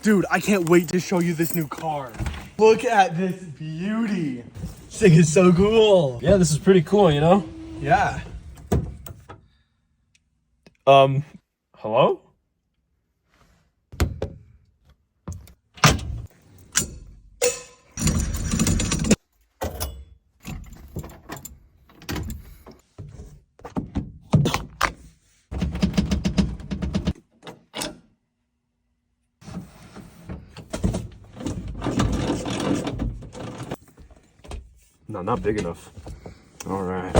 Dude, I can't wait to show you this new car. Look at this beauty. This thing is so cool. Yeah, this is pretty cool, you know? Yeah. Hello? No, not big enough. All right.